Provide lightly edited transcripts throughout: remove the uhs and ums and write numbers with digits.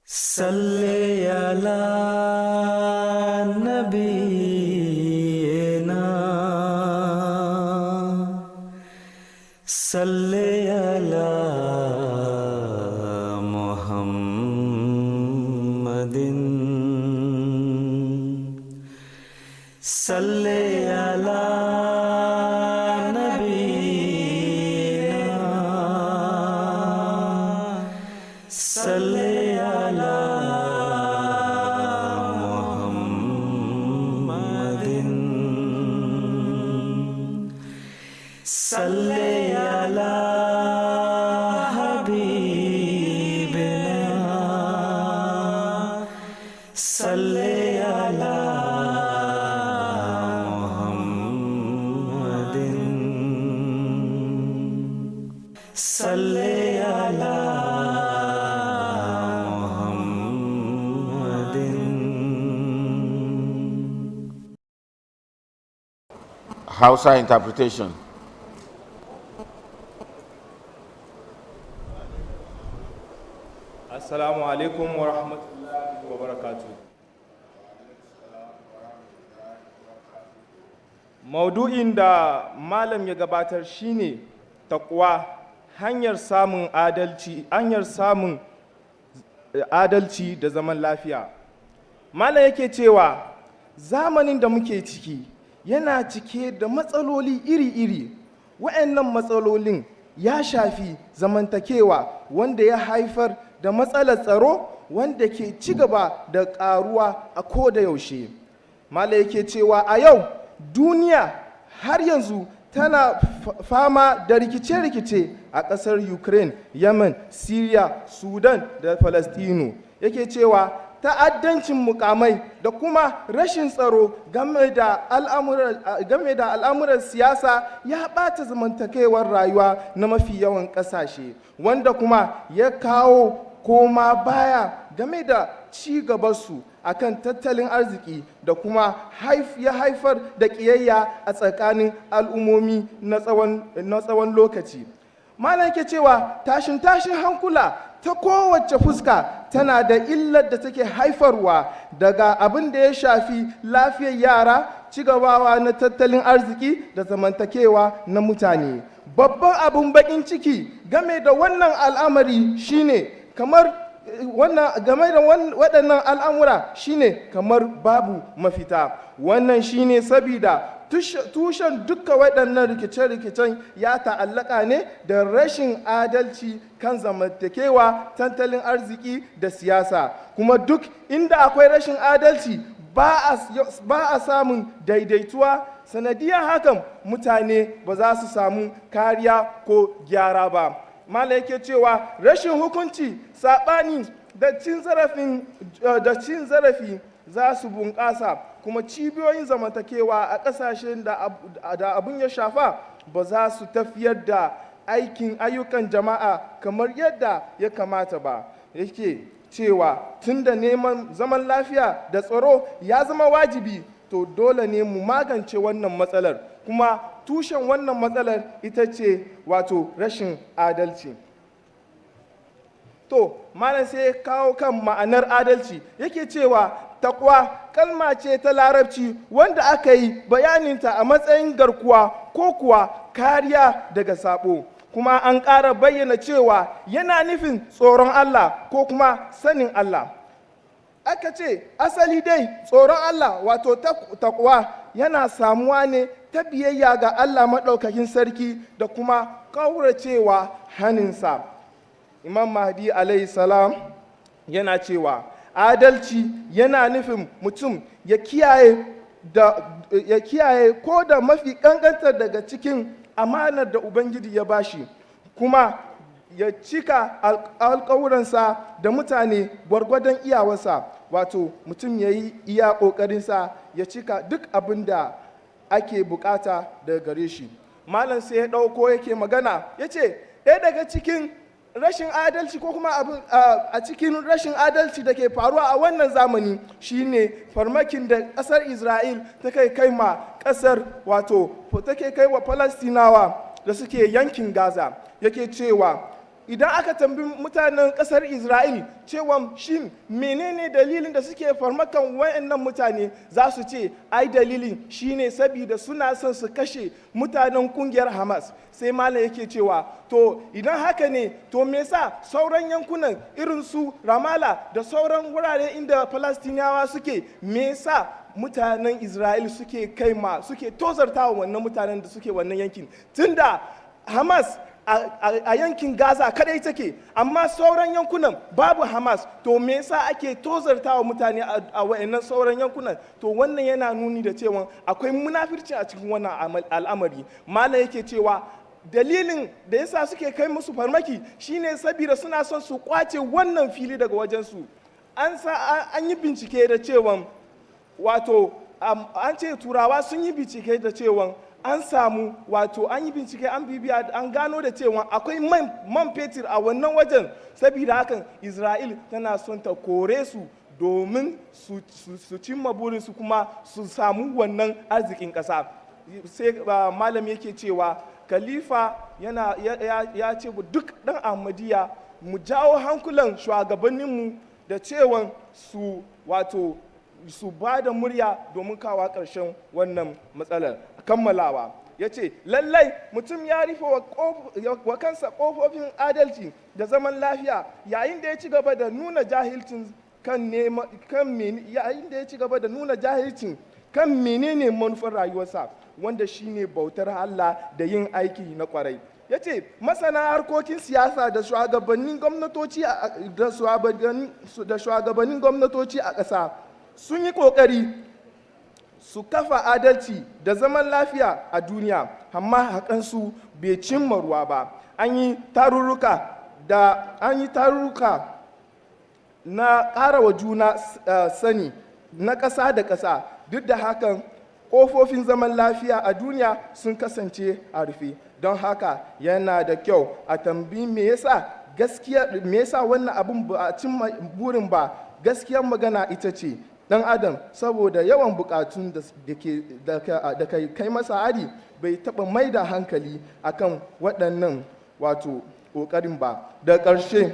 Salli ala nabiyyina Salli ala Muhammadin Salli ala nabiyyina Salli Salli ala habibina Salli ala Muhammadin Salli ala Muhammadin. Hausa interpretation. Assalamu alaikum wa rahmatullahi wa barakatuh. Maudu'in da malam ya gabatar shine taqwa, hanyar samun adalci da zaman lafiya. Malam yake cewa zamanin da muke ciki yana cike da matsaloli iri-iri. Wa'annan matsalolin ya shafi zamantakewa wanda ya haifar da matsalar tsaro wanda ke ci gaba da ƙaruwa a koda yaushe. Malam yake cewa a yau duniya har yanzu tana fama da rikice-rikice a ƙasar Ukraine, Yemen, Syria, Sudan da Falastinu. Yake cewa ta'addancin mukamai da kuma rashin tsaro game da al'amuran siyasa ya ɓata zamantakewar rayuwa na mafi yawan ƙasashe, wanda kuma ya kawo koma baya game da ci gabansu akan tattalin arziki da kuma ya haifar da ƙiyayya a tsakanin al'ummomi na tsawon lokaci. Malam yake cewa tashin hankula ta kowace fuska tana da illar da take haifarwa, daga abin da ya shafi lafiyar yara, cigabawa na tattalin arziki da zamantakewa na mutane. Babban abin bakin ciki game da wannan al'amari shine game da waɗannan al'amura shine kamar babu mafita. Wannan shine sabida tushen duka waɗannan rikice-rikicen ya ta'allaka ne da rashin adalci kan zamantakewa, tattalin arziki da siyasa. Kuma duk inda akwai rashin adalci ba a samun daidaituwa, sanadiyar hakan mutane ba za su samu kariya ko gyara ba. Malam yake cewa rashin hukunci, saɓani da cin zarafi za su bunƙasa, kuma cibiyoyin zamantakewa a ƙasashen da abin ya shafa ba za su tafiyar da ayyukan jama'a kamar yadda ya kamata ba. Yake cewa tun da neman zaman lafiya da tsaro ya zama wajibi, to dole ne mu magance wannan matsalar, kuma tushen wannan matsalar ita ce wato rashin adalci. To malam sai ya kawo kan ma'anar adalci, yake cewa taqwa kalma ce ta larabci wanda aka yi bayaninta a matsayin garkuwa ko kuwa kariya daga sabo, kuma an ƙara bayyana cewa yana nufin tsoron Allah ko kuma sanin Allah. Aka ce asali dai tsoron Allah wato taqwa yana samuwa ne ta biyayya ga Allah maɗaukakin sarki da kuma ƙauracewa haninsa. Imam Mahdi alayhi salam yana cewa adalci yana nufin mutum ya kiyaye ko da mafi ƙanƙantar daga cikin amanar da Ubangiji ya bashi, kuma ya cika alƙawuransa da mutane gwargwadon iyawarsa, wato mutum ya yi iya ƙoƙarinsa ya cika duk abin da ake bukata daga gare shi. Malam sai ya ɗauko yake magana, ya ce ɗaya daga cikin rashin adalci ko kuma a cikin rashin adalci da ke faruwa a wannan zamani shine farmakin da ƙasar Isra'il take kai ma ƙasar, wato take kai wa Falastinawa da suke yankin Gaza. Yake cewa idan aka tambi mutanen kasar Isra'il cewa shin menene dalilin da suke farmakan wayannan mutane, za su ce ai dalilin shine saboda suna son su kashe mutanen kungiyar Hamas. Sai malam yake cewa to idan haka ne to me yasa sauran yankunan irin su Ramallah da sauran wurare inda Falastinawa suke, me yasa mutanen Isra'il suke tozartawa wannan mutanen da suke wannan yankin, tunda Hamas a yankin Gaza kadai take, amma sauran yankunan babu Hamas, to me yasa ake tozartawa mutane a wayannan sauran yankunan? To wannan yana nuni da cewa akwai munafirci a cikin wannan al'amari. Malam yake cewa dalilin da yasa suke kai musu farmaki shine saboda suna son su kwace wannan fili daga wajensu. An yi bincike da cewa wato an ce turawa sun yi bincike da cewa an samu an yi bincike an bibiya an gano da cewa akwai man fetur a wannan wajen, saboda hakan Isra'il tana son ta kore su domin su cimma burinsu kuma su samu wannan arzikin ƙasa. Sai malam yake cewa khalifa ya ce duk ɗan Ahmadiyya mu jawo hankulan shugabanninmu da cewa su ba da murya domin kawo ƙarshen wannan matsalar. Kammalawa ya ce lallai mutum ya rufe wa kansa ƙofofin adalci da zaman lafiya yayin da ya ci gaba da nuna jahilcin kan menene manufar rayuwarsa, wanda shine bautar Allah da yin aiki na kwarai. Ya ce masana harkokin siyasa da shugabannin gwamnatoci a ƙasa sun yi ƙoƙari su kafa adalci da zaman lafiya a duniya, amma haƙansu bai cimma ruwa ba. An yi tarurruka na ƙara wa juna sani na ƙasa da ƙasa, duk da hakan ƙofofin zaman lafiya a duniya sun kasance a rufe. Don haka yana da kyau a tambayi me yasa wannan abin ba a cimma burin ba. Gaskiyar magana ita ce dan adam saboda yawan bukatun da kai masa hari bai taɓa mai da hankali akan waɗannan ƙoƙarin ba. Da ƙarshe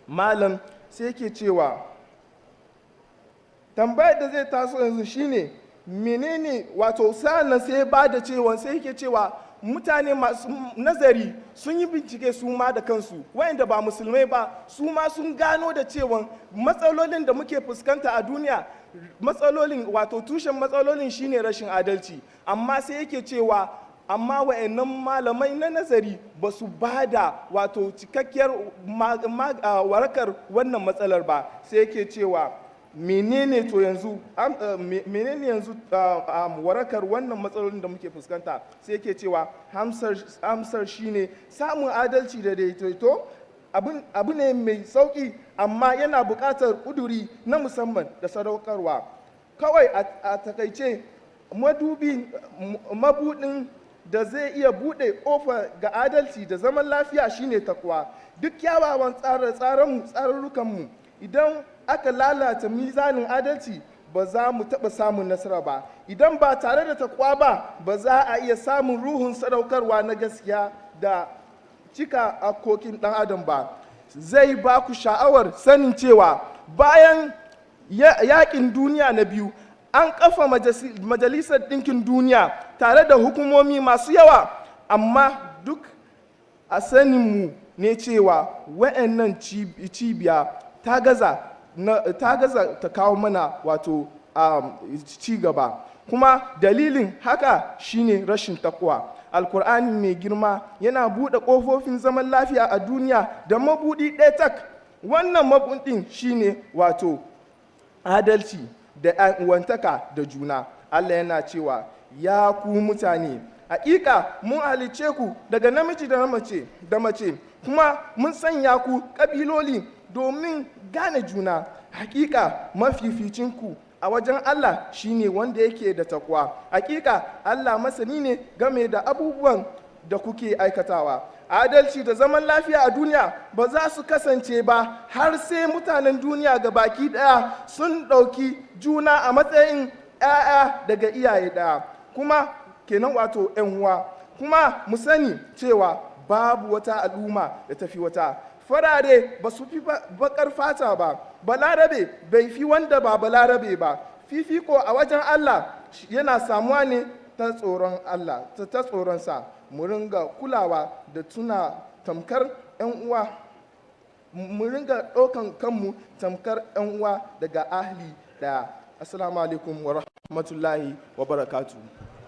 malam sai yake cewa tambayar da zai taso yanzu shine menene sa'annan sai ba da cewa sai yake cewa mutane masu nazari sun yi bincike su ma da kansu, wayanda ba musulmai ba su ma sun gano da cewa matsalolin da muke fuskanta a duniya, tushen matsalolin shine rashin adalci. Amma sai yake cewa amma wayannan malamai na nazari ba su ba da cikakkiyar warakar wannan matsalar ba. Sai yake cewa menene yanzu warakar wannan matsalolin da muke fuskanta? Sai yake cewa amsar shine samun adalci da daidaito abu ne mai sauki, amma yana buƙatar ƙuduri na musamman da sadaukarwa. Kawai a takaice mabuɗin da zai iya buɗe ƙofa ga adalci da zaman lafiya shine takwa. Duk kyawawan tsararrukanmu idan aka lalata mizanin adalci ba za mu taɓa samun nasara ba. Idan ba tare da takwa ba za a iya samun ruhun sadaukarwa na gaskiya da cika hakokin ɗan adam ba. Zai ba ku sha'awar sanin cewa bayan yaƙin duniya na biyu an kafa majalisar ɗinkin duniya tare da hukumomi masu yawa, amma duk a saninmu ne cewa wa'annan cibiya ta gaza ta kawo mana ci gaba, kuma dalilin haka shine rashin takwa. Alkur'ani mai girma yana buɗe ƙofofin zaman lafiya a duniya da mabuɗi ɗaya tak. Wannan mabuɗin shine adalci da uwantaka da juna. Allah yana cewa ya ku mutane, hakika mun halice ku daga namiji da mace kuma mun sanya ku ƙabiloli domin gane juna. Hakika mafificinku a wajen Allah shine wanda yake da takwa. Hakika Allah masani ne game da abubuwan da kuke aikatawa. Adalci da zaman lafiya a duniya ba za su kasance ba har sai mutanen duniya ga baki daya sun ɗauki juna a matsayin 'ya'ya daga iyaye daya, kuma kenan 'yan uwa. Kuma mu sani cewa babu wata al'umma da tafi wata. Farare ba su fi bakar fata ba, balarabe bai fi wanda ba balarabe ba. Fifiko a wajen Allah yana samuwa ne ta tsoron Allah, ta tsoronsa. Mu ringa kulawa da tuna tamkar 'yan uwa, mu ringa ɗaukan kanmu tamkar 'yan uwa daga ahli ɗaya. Assalamu alaikum wa rahmatullahi wa barakatuh.